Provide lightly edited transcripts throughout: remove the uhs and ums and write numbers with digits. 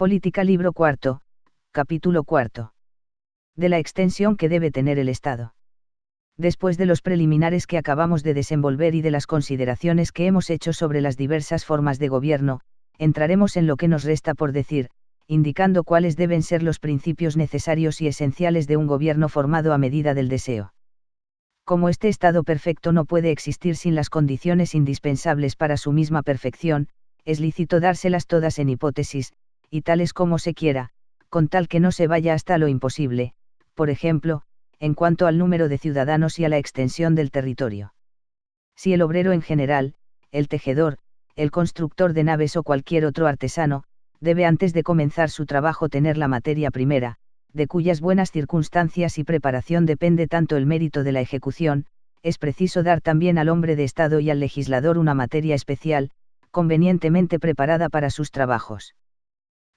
Política libro cuarto, capítulo cuarto. De la extensión que debe tener el Estado. Después de los preliminares que acabamos de desenvolver y de las consideraciones que hemos hecho sobre las diversas formas de gobierno, entraremos en lo que nos resta por decir, indicando cuáles deben ser los principios necesarios y esenciales de un gobierno formado a medida del deseo. Como este estado perfecto no puede existir sin las condiciones indispensables para su misma perfección, es lícito dárselas todas en hipótesis, y tales como se quiera, con tal que no se vaya hasta lo imposible, por ejemplo, en cuanto al número de ciudadanos y a la extensión del territorio. Si el obrero en general, el tejedor, el constructor de naves o cualquier otro artesano, debe antes de comenzar su trabajo tener la materia primera, de cuyas buenas circunstancias y preparación depende tanto el mérito de la ejecución, es preciso dar también al hombre de Estado y al legislador una materia especial, convenientemente preparada para sus trabajos.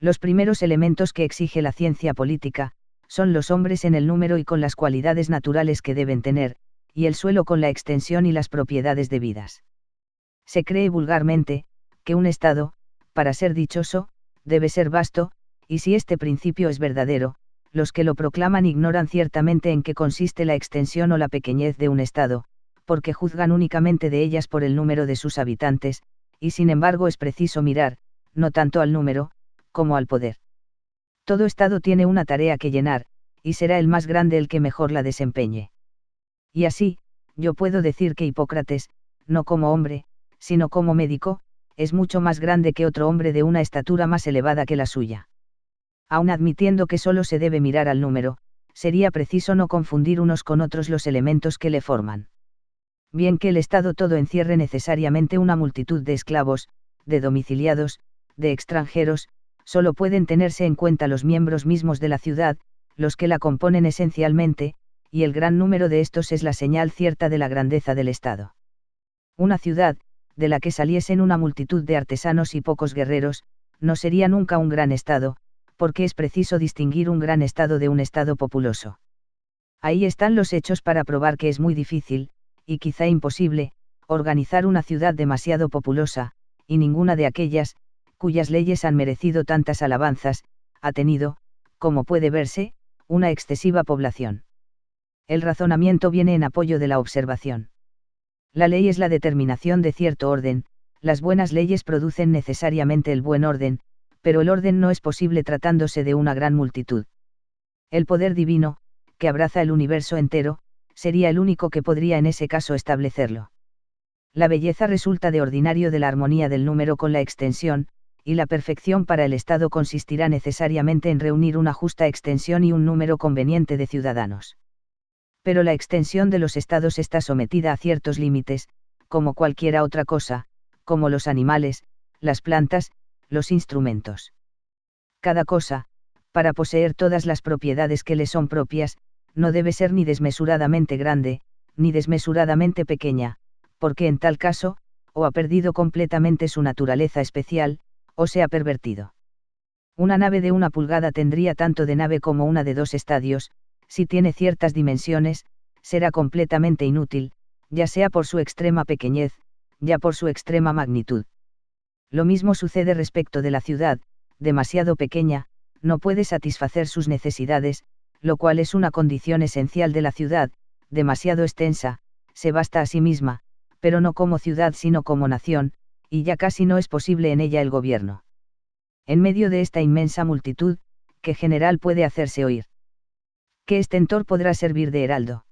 Los primeros elementos que exige la ciencia política, son los hombres en el número y con las cualidades naturales que deben tener, y el suelo con la extensión y las propiedades debidas. Se cree vulgarmente, que un Estado, para ser dichoso, debe ser vasto, y si este principio es verdadero, los que lo proclaman ignoran ciertamente en qué consiste la extensión o la pequeñez de un Estado, porque juzgan únicamente de ellas por el número de sus habitantes, y sin embargo es preciso mirar, no tanto al número, como al poder. Todo Estado tiene una tarea que llenar, y será el más grande el que mejor la desempeñe. Y así, yo puedo decir que Hipócrates, no como hombre, sino como médico, es mucho más grande que otro hombre de una estatura más elevada que la suya. Aun admitiendo que solo se debe mirar al número, sería preciso no confundir unos con otros los elementos que le forman. Bien que el Estado todo encierre necesariamente una multitud de esclavos, de domiciliados, de extranjeros, solo pueden tenerse en cuenta los miembros mismos de la ciudad, los que la componen esencialmente, y el gran número de estos es la señal cierta de la grandeza del Estado. Una ciudad, de la que saliesen una multitud de artesanos y pocos guerreros, no sería nunca un gran Estado, porque es preciso distinguir un gran Estado de un Estado populoso. Ahí están los hechos para probar que es muy difícil, y quizá imposible, organizar una ciudad demasiado populosa, y ninguna de aquellas, cuyas leyes han merecido tantas alabanzas, ha tenido, como puede verse, una excesiva población. El razonamiento viene en apoyo de la observación. La ley es la determinación de cierto orden, las buenas leyes producen necesariamente el buen orden, pero el orden no es posible tratándose de una gran multitud. El poder divino, que abraza el universo entero, sería el único que podría en ese caso establecerlo. La belleza resulta de ordinario de la armonía del número con la extensión, y la perfección para el Estado consistirá necesariamente en reunir una justa extensión y un número conveniente de ciudadanos. Pero la extensión de los Estados está sometida a ciertos límites, como cualquiera otra cosa, como los animales, las plantas, los instrumentos. Cada cosa, para poseer todas las propiedades que le son propias, no debe ser ni desmesuradamente grande, ni desmesuradamente pequeña, porque en tal caso, o ha perdido completamente su naturaleza especial, o se ha pervertido. Una nave de 1 pulgada tendría tanto de nave como una de 2 estadios, si tiene ciertas dimensiones, será completamente inútil, ya sea por su extrema pequeñez, ya por su extrema magnitud. Lo mismo sucede respecto de la ciudad, demasiado pequeña, no puede satisfacer sus necesidades, lo cual es una condición esencial de la ciudad, demasiado extensa, se basta a sí misma, pero no como ciudad sino como nación, y ya casi no es posible en ella el gobierno. En medio de esta inmensa multitud, ¿qué general puede hacerse oír? ¿Qué estentor podrá servir de heraldo?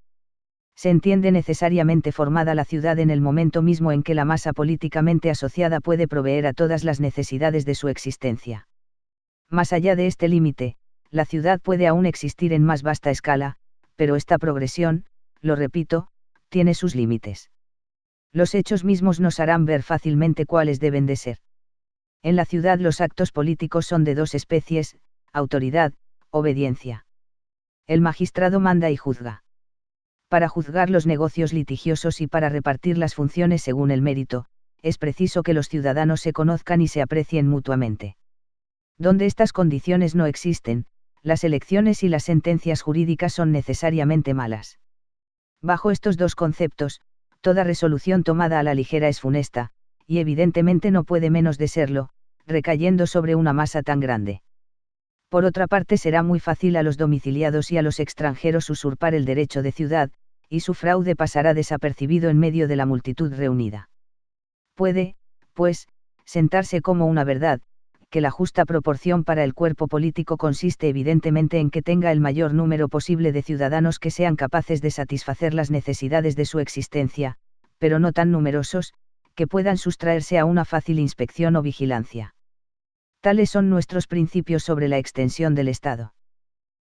Se entiende necesariamente formada la ciudad en el momento mismo en que la masa políticamente asociada puede proveer a todas las necesidades de su existencia. Más allá de este límite, la ciudad puede aún existir en más vasta escala, pero esta progresión, lo repito, tiene sus límites. Los hechos mismos nos harán ver fácilmente cuáles deben de ser. En la ciudad los actos políticos son de 2 especies, autoridad, obediencia. El magistrado manda y juzga. Para juzgar los negocios litigiosos y para repartir las funciones según el mérito, es preciso que los ciudadanos se conozcan y se aprecien mutuamente. Donde estas condiciones no existen, las elecciones y las sentencias jurídicas son necesariamente malas. Bajo estos 2 conceptos, toda resolución tomada a la ligera es funesta, y evidentemente no puede menos de serlo, recayendo sobre una masa tan grande. Por otra parte, será muy fácil a los domiciliados y a los extranjeros usurpar el derecho de ciudad, y su fraude pasará desapercibido en medio de la multitud reunida. Puede, pues, sentarse como una verdad, que la justa proporción para el cuerpo político consiste evidentemente en que tenga el mayor número posible de ciudadanos que sean capaces de satisfacer las necesidades de su existencia, pero no tan numerosos, que puedan sustraerse a una fácil inspección o vigilancia. Tales son nuestros principios sobre la extensión del Estado.